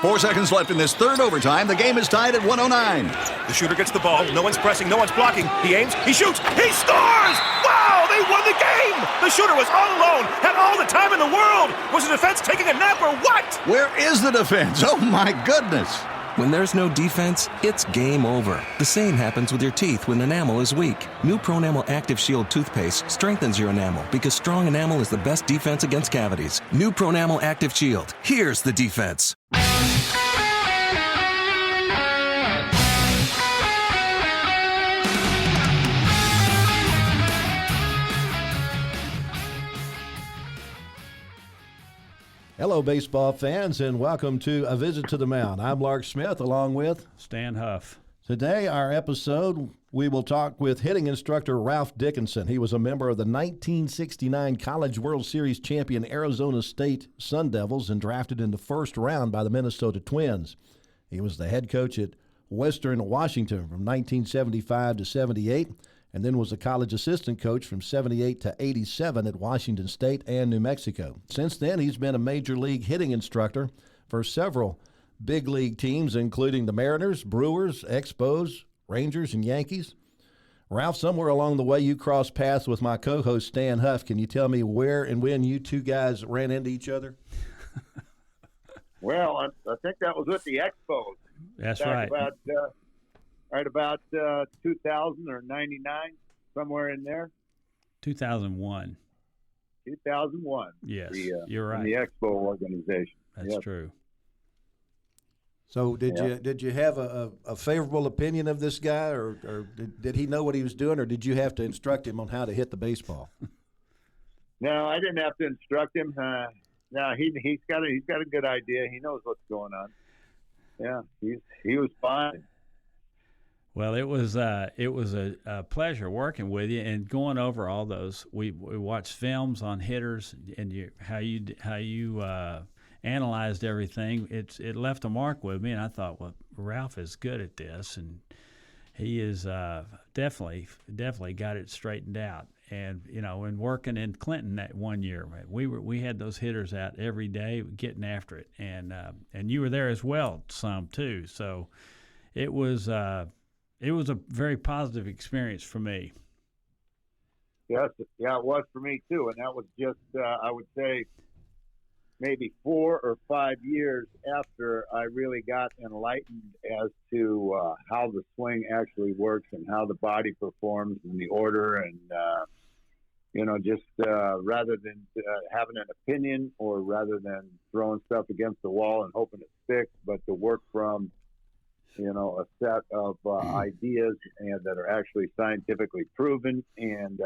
4 seconds left in this third overtime. The game is tied at 109. The shooter gets the ball. No one's pressing. No one's blocking. He aims. He shoots. He scores! Wow! They won the game! The shooter was all alone. Had all the time in the world. Was the defense taking a nap or what? Where is the defense? Oh, my goodness. When there's no defense, it's game over. The same happens with your teeth when enamel is weak. New Pronamel Active Shield toothpaste strengthens your enamel because strong enamel is the best defense against cavities. New Pronamel Active Shield. Here's the defense. Hello, baseball fans, and welcome to A Visit to the Mound. I'm Lark Smith, along with Stan Huff. Today, our episode, we will talk with hitting instructor Ralph Dickinson. He was a member of the 1969 College World Series champion Arizona State Sun Devils and drafted in the first round by the Minnesota Twins. He was the head coach at Western Washington from 1975 to 78, and then was a college assistant coach from 78 to 87 at Washington State and New Mexico. Since then, he's been a major league hitting instructor for several big league teams, including the Mariners, Brewers, Expos, Rangers, and Yankees. Ralph, somewhere along the way you crossed paths with my co-host Stan Huff. Can you tell me where and when you two guys ran into each other? Well, I think that was with the Expos. That's right. About 2000 or 99, somewhere in there. 2001. 2001. Yes, you're right. The Expo organization. That's true. So did you have a favorable opinion of this guy, or did he know what he was doing, or did you have to instruct him on how to hit the baseball? No, I didn't have to instruct him. No, he's got a good idea. He knows what's going on. Yeah, he was fine. Well, it was a pleasure working with you and going over all those. We watched films on hitters and how you analyzed everything. It left a mark with me, and I thought, well, Ralph is good at this, and he is definitely got it straightened out. And and working in Clinton that one year, we had those hitters out every day getting after it, and you were there as well some too. So it was a very positive experience for me. Yes, yeah, it was for me too, and that was just I would say maybe 4 or 5 years after I really got enlightened as to how the swing actually works and how the body performs in the order, and just rather than having an opinion or rather than throwing stuff against the wall and hoping it sticks, but to work from a set of ideas and that are actually scientifically proven and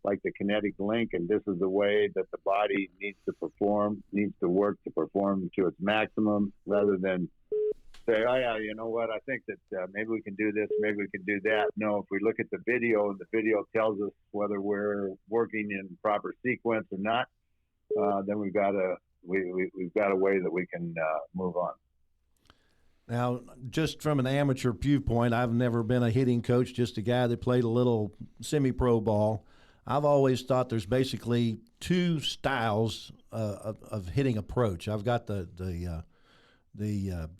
like the kinetic link, and this is the way that the body needs to work to perform to its maximum, rather than say, oh yeah, you know what, I think that maybe we can do this, maybe we can do that. No, if we look at the video and the video tells us whether we're working in proper sequence or not, then we've got a way that we can move on. Now, just from an amateur viewpoint, I've never been a hitting coach, just a guy that played a little semi-pro ball. I've always thought there's basically two styles of hitting approach. I've got the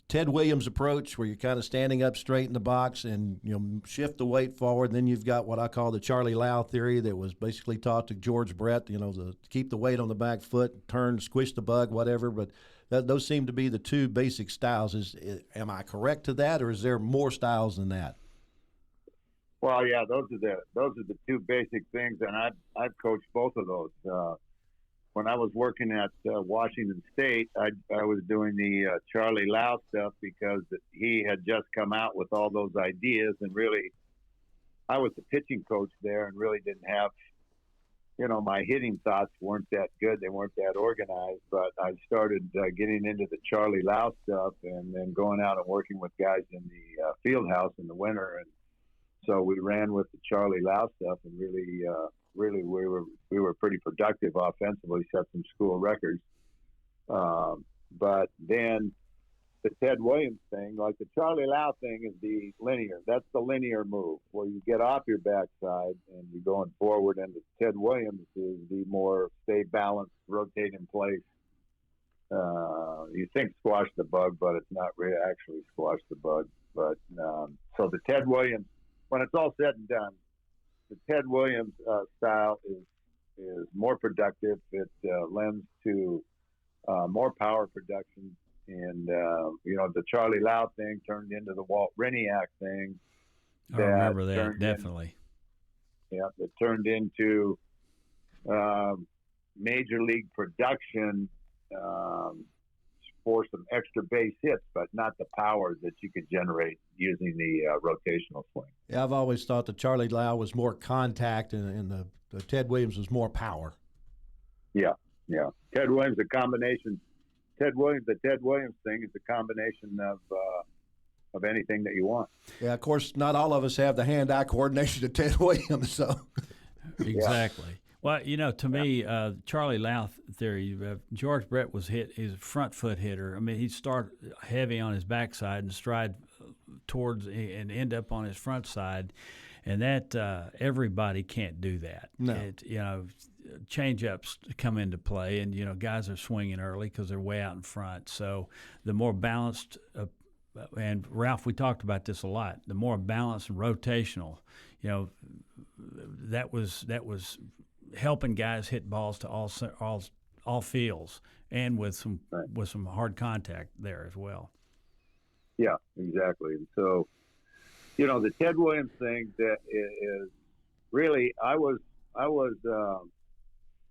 Ted Williams approach, where you're kind of standing up straight in the box and shift the weight forward. And then you've got what I call the Charlie Lau theory that was basically taught to George Brett. To keep the weight on the back foot, turn, squish the bug, whatever. But those seem to be the two basic styles. Am I correct to that, or is there more styles than that? Well, yeah, those are the two basic things, and I've coached both of those. When I was working at Washington State, I was doing the Charlie Lau stuff because he had just come out with all those ideas, and really, I was the pitching coach there, and really didn't have, my hitting thoughts weren't that good. They weren't that organized, but I started getting into the Charlie Lau stuff, and then going out and working with guys in the field house in the winter, and so we ran with the Charlie Lau stuff, and really we were pretty productive offensively, set some school records. But then the Ted Williams thing, like the Charlie Lau thing, is the linear. That's the linear move where you get off your backside and you're going forward. And the Ted Williams is the more stay balanced, rotate in place. You think squash the bug, but it's not really actually squash the bug. But so the Ted Williams, when it's all said and done, the Ted Williams style is more productive. It lends to more power production, and the Charlie Lau thing turned into the Walt Reniak thing. I remember that definitely. It turned into major league production for some extra base hits, but not the power that you could generate using the rotational swing. Yeah, I've always thought the Charlie Lau was more contact, and the Ted Williams was more power. Yeah. Ted Williams, the Ted Williams thing is a combination of anything that you want. Yeah, of course, not all of us have the hand-eye coordination of Ted Williams, so. Exactly. Yeah. Well, to me, Charlie Lau theory, George Brett was he's a front foot hitter. I mean, he'd start heavy on his backside and stride towards and end up on his front side, and that everybody can't do that. No. Change-ups come into play, and, guys are swinging early because they're way out in front. So the more balanced, and Ralph, we talked about this a lot, the more balanced and rotational, that was helping guys hit balls to all fields, and with some hard contact there as well. Yeah, exactly. And so, the Ted Williams thing that is really, I was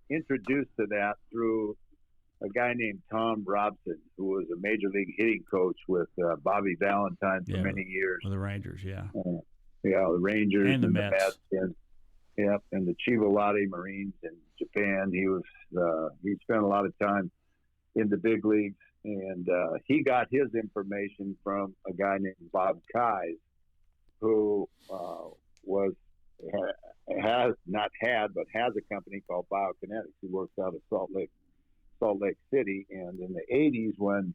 introduced to that through a guy named Tom Robson, who was a major league hitting coach with Bobby Valentine for many years. With the Rangers, the Rangers and the Mets. And the Chivalati Marines in Japan. He spent a lot of time in the big leagues, and he got his information from a guy named Bob Keyes, who has a company called Biokinetics. He works out of Salt Lake City, and in the 80s when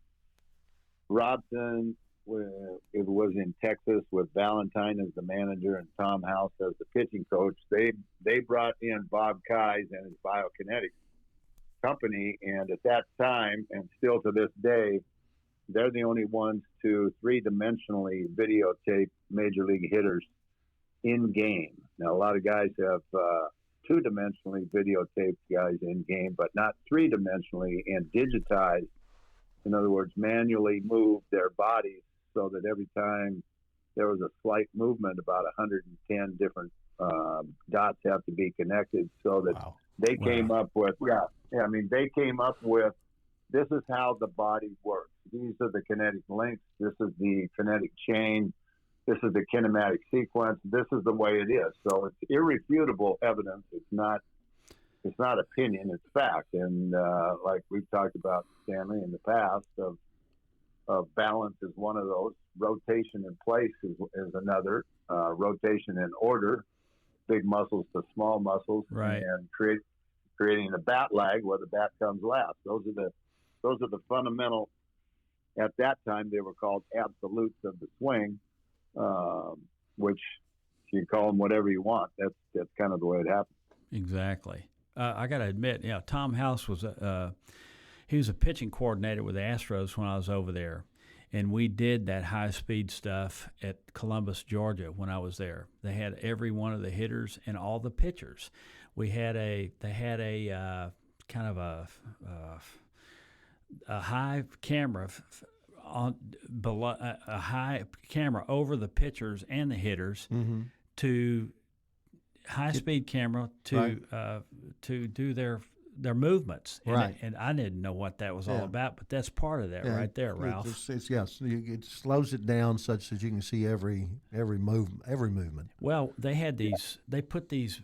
Robson it was in Texas with Valentine as the manager and Tom House as the pitching coach, they brought in Bob Keyes and his Biokinetics company, and at that time, and still to this day, they're the only ones to three-dimensionally videotape major league hitters in game. Now, a lot of guys have two-dimensionally videotaped guys in game, but not three-dimensionally and digitized. In other words, manually moved their bodies so that every time there was a slight movement, about 110 different dots have to be connected, so that they came up with, they came up with, this is how the body works. These are the kinetic links. This is the kinetic chain. This is the kinematic sequence. This is the way it is. So it's irrefutable evidence. It's not opinion. It's fact. And like we've talked about, Stanley, in the past, of balance is one of those. Rotation in place is another. Rotation in order, big muscles to small muscles, right, and creating a bat lag where the bat comes last. Those are the fundamental. At that time, they were called absolutes of the swing, which you call them whatever you want. That's kind of the way it happens. Exactly. I got to admit, Tom House was he was a pitching coordinator with the Astros when I was over there, and we did that high-speed stuff at Columbus, Georgia when I was there. They had every one of the hitters and all the pitchers. They had a kind of a high camera a high camera over the pitchers and the hitters, to high-speed camera to do their movements. And I didn't know what that was all about, but that's part of that right there, Ralph. It slows it down such that you can see every movement. Well, they put these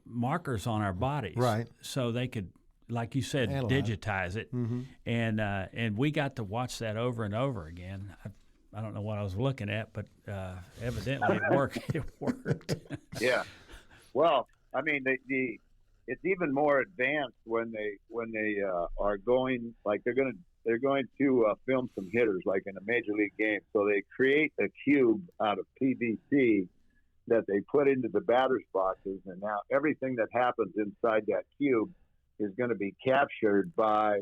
markers on our bodies, right, so they could, like you said, digitize it, and we got to watch that over and over again. I don't know what I was looking at, but evidently it worked. It worked. Yeah. Well, I mean, it's even more advanced when they are going, like they're going to film some hitters like in a major league game. So they create a cube out of PVC that they put into the batter's boxes, and now everything that happens inside that cube is going to be captured by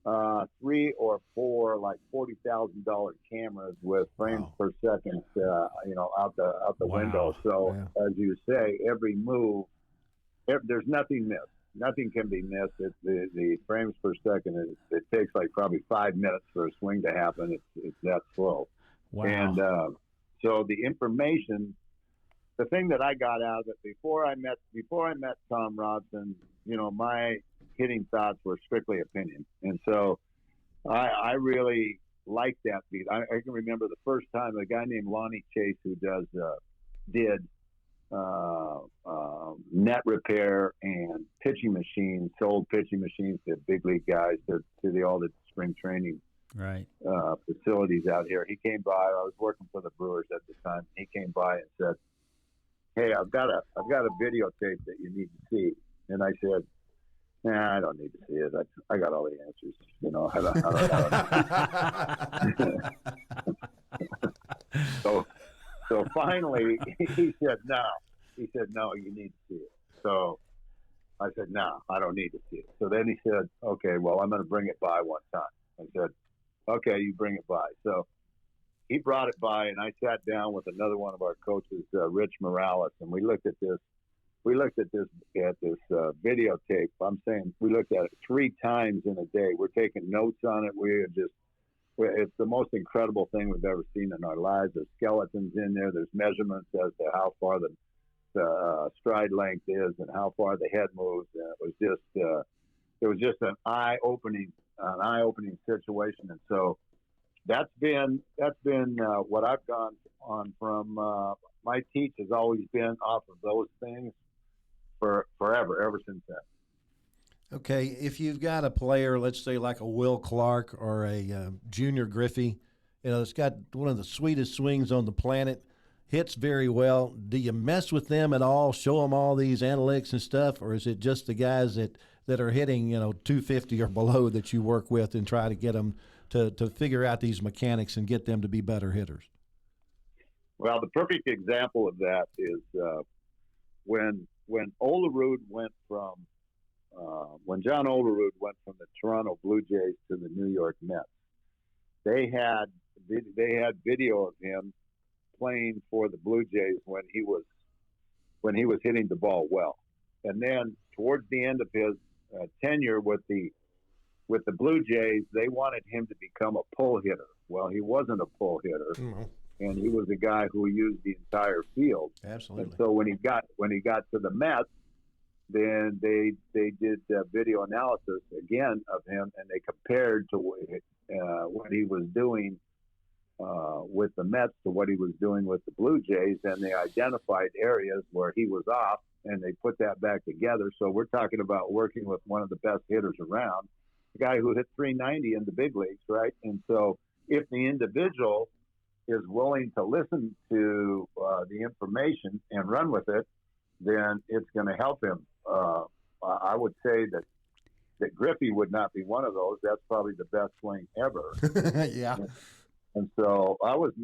3 or 4 like $40,000 cameras with frames per second, out the window. So as you say, every move, there's nothing missed. Nothing can be missed. The frames per second, it takes like probably 5 minutes for a swing to happen. It's that slow. Wow. And so the information, the thing that I got out of it before I met Tom Robson, my hitting thoughts were strictly opinion. And so I really liked that beat. I can remember the first time a guy named Lonnie Chase, who did net repair and pitching machines, sold pitching machines to big league guys, to all the spring training facilities out here. He came by. I was working for the Brewers at the time. He came by and said, "Hey, I've got a videotape that you need to see." And I said, "Nah, I don't need to see it. I got all the answers. So finally, he said, "No." He said, "No, you need to see it." So I said, "No, I don't need to see it." So then he said, "Okay, well, I'm going to bring it by one time." I said, "Okay, you bring it by." So he brought it by, and I sat down with another one of our coaches, Rich Morales, and we looked at this videotape. I'm saying we looked at it 3 times in a day. We're taking notes on it. It's the most incredible thing we've ever seen in our lives. There's skeletons in there. There's measurements as to how far the stride length is and how far the head moves. And it was just an eye-opening situation. And so that's been what I've gone on from. My teach has always been off of those things forever, ever since then. Okay, if you've got a player, let's say like a Will Clark or a Junior Griffey, it's got one of the sweetest swings on the planet, hits very well. Do you mess with them at all, show them all these analytics and stuff, or is it just the guys that are hitting 250 or below that you work with and try to get them to figure out these mechanics and get them to be better hitters? Well, the perfect example of that is when Olerud went from when John Olerud went from the Toronto Blue Jays to the New York Mets. They had video of him playing for the Blue Jays when he was hitting the ball well, and then towards the end of his tenure with the Blue Jays, they wanted him to become a pull hitter. Well, he wasn't a pull hitter. Mm-hmm. And he was a guy who used the entire field. Absolutely. And so when he got to the Mets, then they did video analysis again of him, and they compared to what he was doing with the Mets to what he was doing with the Blue Jays, and they identified areas where he was off, and they put that back together. So we're talking about working with one of the best hitters around, a guy who hit 390 in the big leagues, right? And so if the individual is willing to listen to the information and run with it, then it's going to help him. I would say that Griffey would not be one of those. That's probably the best swing ever. Yeah. And so I was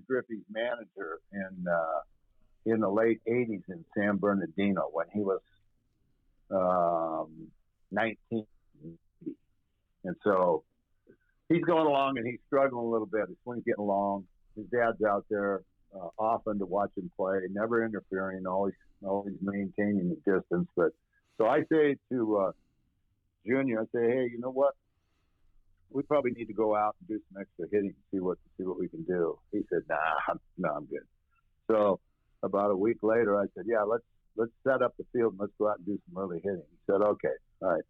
Griffey's manager in the late '80s in San Bernardino when he was 19. And so he's going along and he's struggling a little bit. His swing's getting long. His dad's out there often to watch him play, never interfering, always maintaining the distance. But so I say to Junior, I say, hey, you know what? We probably need to go out and do some extra hitting, see what we can do. He said, nah, I'm good. So about a week later, I said, yeah, let's set up the field and let's go out and do some early hitting. He said, okay, all right.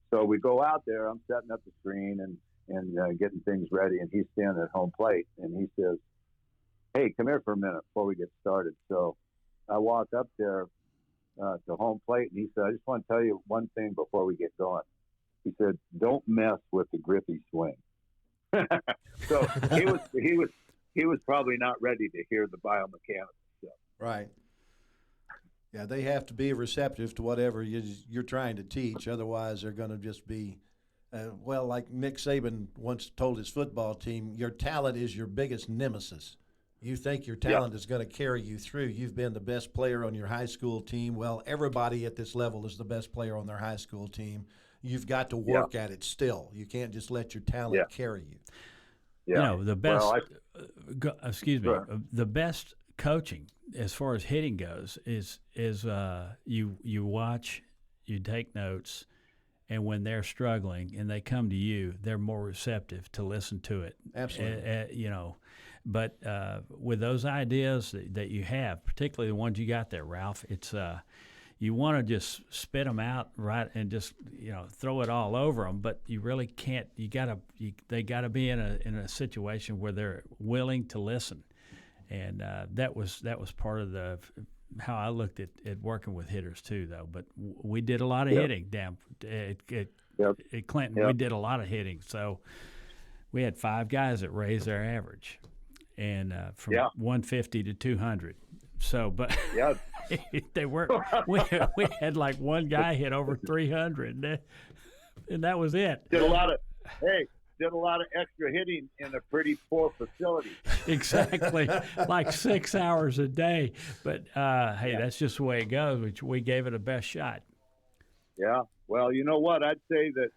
So we go out there. I'm setting up the screen and getting things ready, and he's standing at home plate, and he says, hey, come here for a minute before we get started. So I walk up there to home plate, and he said, I just want to tell you one thing before we get going. He said, don't mess with the Griffey swing. So he was probably not ready to hear the biomechanics stuff. Right. Yeah, they have to be receptive to whatever you're trying to teach. Otherwise, they're going to just be, like Nick Saban once told his football team, your talent is your biggest nemesis. You think your talent is going to carry you through. You've been the best player on your high school team. Well, everybody at this level is the best player on their high school team. you've got to work at it still. You can't just let your talent carry you. Yeah. You know, the best. Well, excuse me. The best coaching as far as hitting goes is you watch, you take notes, and when they're struggling and they come to you, they're more receptive to listen to it. Absolutely. You know, but with those ideas that you have, particularly the ones you got there, Ralph, it's you want to just spit them out right and just throw it all over them, but you really can't. They gotta be in a situation where they're willing to listen, and that was part of how I looked at working with hitters too, though. But we did a lot of hitting down at Clinton. Yep. We did a lot of hitting, so we had 5 guys that raised their average, and from 150 to 200. So, but they weren't. We had like one guy hit over 300, and that was it. Did a lot of extra hitting in a pretty poor facility. Exactly, like 6 hours a day. But hey, that's just the way it goes. We gave it a best shot. Yeah. Well, you know what? I'd say that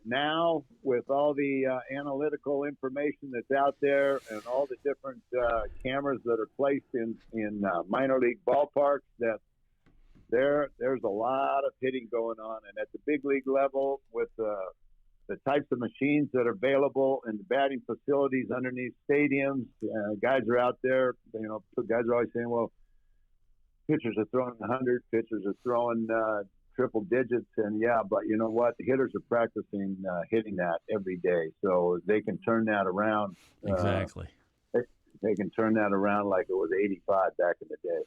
now with all the analytical information that's out there and all the different cameras that are placed in minor league ballparks, that there's a lot of hitting going on. And at the big league level, with the types of machines that are available in the batting facilities underneath stadiums, guys are out there. Guys are always saying, "Well, pitchers are throwing 100, pitchers are throwing triple digits," and but you know what? The hitters are practicing hitting that every day, so they can turn that around. Exactly. They can turn that around like it was 85 back in the day.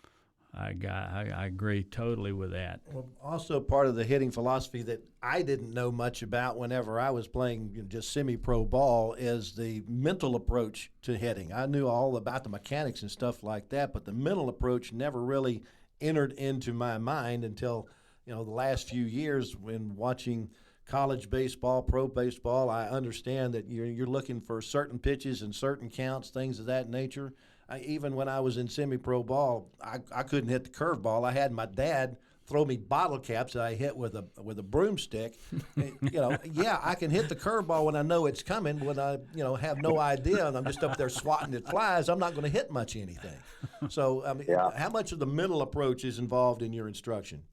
I agree totally with that. Well, also part of the hitting philosophy that I didn't know much about whenever I was playing just semi-pro ball is the mental approach to hitting. I knew all about the mechanics and stuff like that, but the mental approach never really entered into my mind until the last few years when watching college baseball, pro baseball. I understand that you're looking for certain pitches and certain counts, things of that nature. Even when I was in semi-pro ball, I couldn't hit the curveball. I had my dad throw me bottle caps that I hit with a broomstick. I can hit the curveball when I know it's coming. When I have no idea and I'm just up there swatting at flies, I'm not going to hit much anything. So how much of the mental approach is involved in your instruction?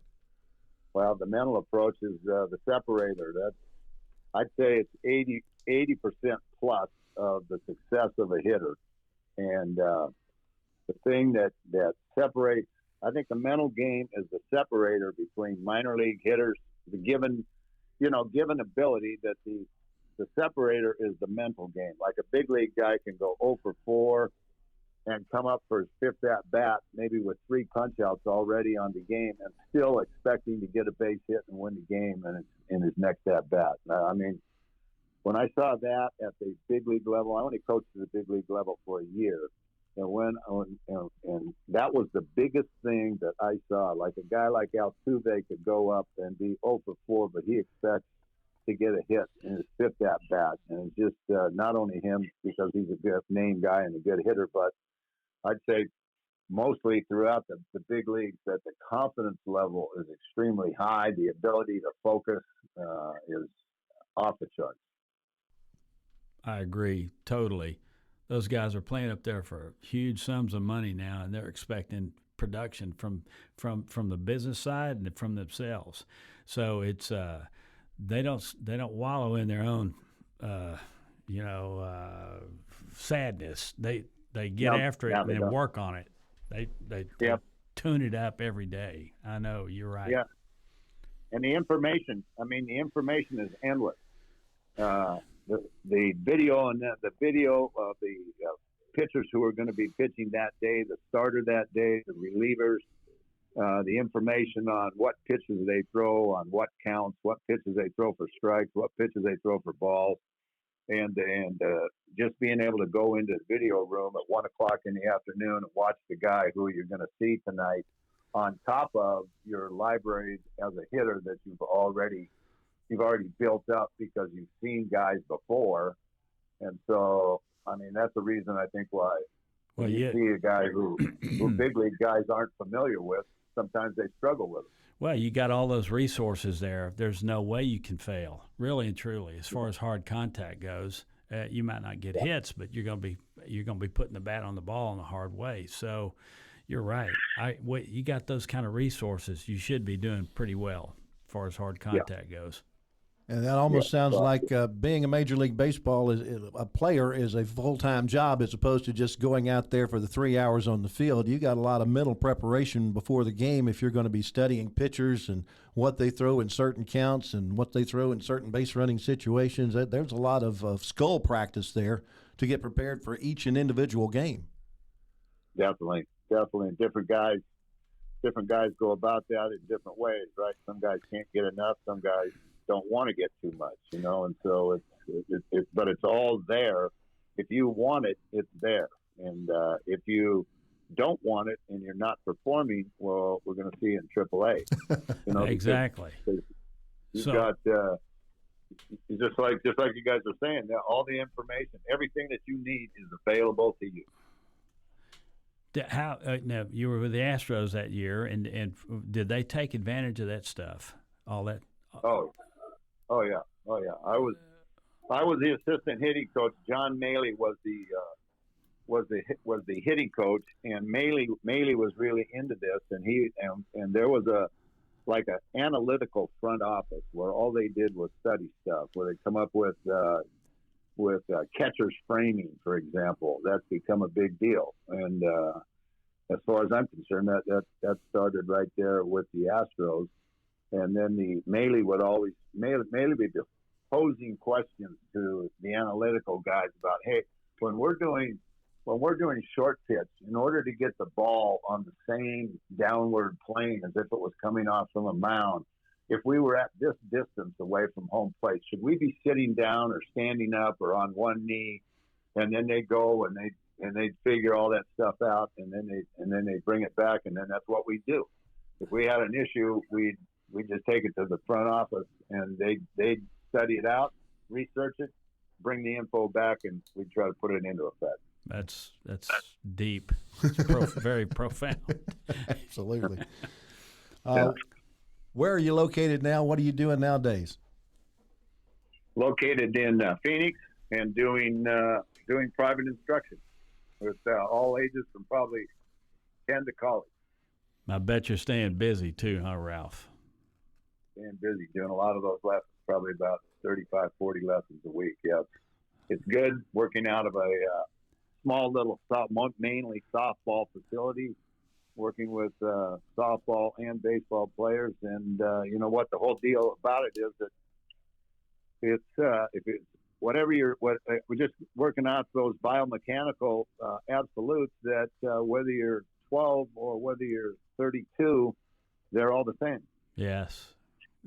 Well, the mental approach is the separator. I'd say it's 80% plus of the success of a hitter. And the thing that separates, I think the mental game is the separator between minor league hitters, the given ability that the separator is the mental game. Like a big league guy can go 0 for 4 and come up for his 5th at bat, maybe with 3 punch outs already on the game, and still expecting to get a base hit and win the game in his next at bat. I mean, when I saw that at the big league level, I only coached at the big league level for a year, and and that was the biggest thing that I saw. Like a guy like Altuve could go up and be 0 for 4, but he expects to get a hit in his 5th at bat, and it's just not only him because he's a good name guy and a good hitter, but I'd say mostly throughout the big leagues that the confidence level is extremely high. The ability to focus is off the charts. I agree totally. Those guys are playing up there for huge sums of money now, and they're expecting production from the business side and from themselves. So it's they don't wallow in their own sadness. They get after it and work on it. They tune it up every day. I know you're right. Yeah, and the information. I mean, the information is endless. The video and the video of the pitchers who are going to be pitching that day, the starter that day, the relievers, the information on what pitches they throw, on what counts, what pitches they throw for strikes, what pitches they throw for balls, and just being able to go into the video room at 1:00 in the afternoon and watch the guy who you're going to see tonight, on top of your library as a hitter that you've already built up because you've seen guys before. And so, I mean, that's the reason I think why you see a guy who big league guys aren't familiar with. sometimes they struggle with it. Well, you got all those resources there. There's no way you can fail, really and truly. As far as hard contact goes, you might not get hits, but you're going to be putting the bat on the ball in a hard way. So, you're right. You got those kind of resources. You should be doing pretty well as far as hard contact goes. And that almost sounds like being a Major League Baseball a player is a full-time job as opposed to just going out there for the 3 hours on the field. You got a lot of mental preparation before the game if you're going to be studying pitchers and what they throw in certain counts and what they throw in certain base running situations. There's a lot of skull practice there to get prepared for each and individual game. Definitely. Different guys go about that in different ways, right? Some guys can't get enough. Some guys don't want to get too much, and so but it's all there. If you want it, it's there. And if you don't want it and you're not performing, well, we're going to see it in AAA. Exactly. Because you've got just like you guys are saying, all the information, everything that you need is available to you. How now you were with the Astros that year, and did they take advantage of that stuff? All that. Oh yeah. I was the assistant hitting coach. John Maley was the hitting coach, and Maley was really into this, and there was an analytical front office where all they did was study stuff, where they come up with catcher's framing, for example. That's become a big deal, and as far as I'm concerned, that started right there with the Astros. And then the Maley would always be posing questions to the analytical guys about, hey, when we're doing short pitch, in order to get the ball on the same downward plane as if it was coming off from a mound, if we were at this distance away from home plate, should we be sitting down or standing up or on one knee? And then they go and they figure all that stuff out, and then they bring it back, and then that's what we do. If we had an issue, we just take it to the front office, and they'd study it out, research it, bring the info back, and we try to put it into effect. That's deep. It's very profound. Absolutely. Where are you located now? What are you doing nowadays? Located in Phoenix and doing private instruction with all ages from probably 10 to college. I bet you're staying busy too, huh, Ralph? Staying busy, doing a lot of those lessons, probably about 35, 40 lessons a week. Yeah, it's good working out of a small little mainly softball facility, working with softball and baseball players. And you know what? The whole deal about it is that we're just working out those biomechanical absolutes that whether you're 12 or whether you're 32, they're all the same. Yes,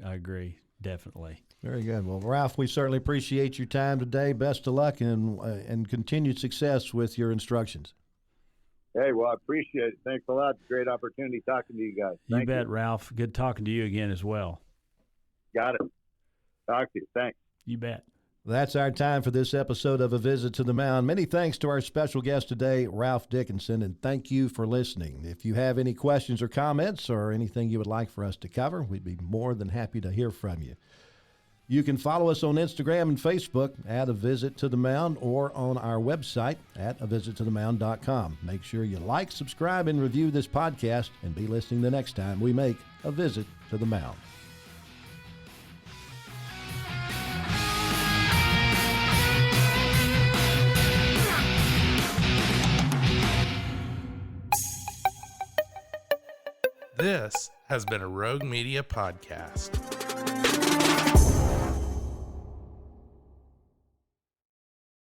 I agree. Definitely. Very good. Well, Ralph, we certainly appreciate your time today. Best of luck and continued success with your instructions. Hey, well, I appreciate it. Thanks a lot. Great opportunity talking to you guys. You bet, Ralph. Good talking to you again as well. Got it. Talk to you. Thanks. You bet. That's our time for this episode of A Visit to the Mound. Many thanks to our special guest today, Ralph Dickinson, and thank you for listening. If you have any questions or comments or anything you would like for us to cover, we'd be more than happy to hear from you. You can follow us on Instagram and Facebook at A Visit to the Mound or on our website at avisittothemound.com. Make sure you like, subscribe, and review this podcast, and be listening the next time we make A Visit to the Mound. This has been a Rogue Media podcast.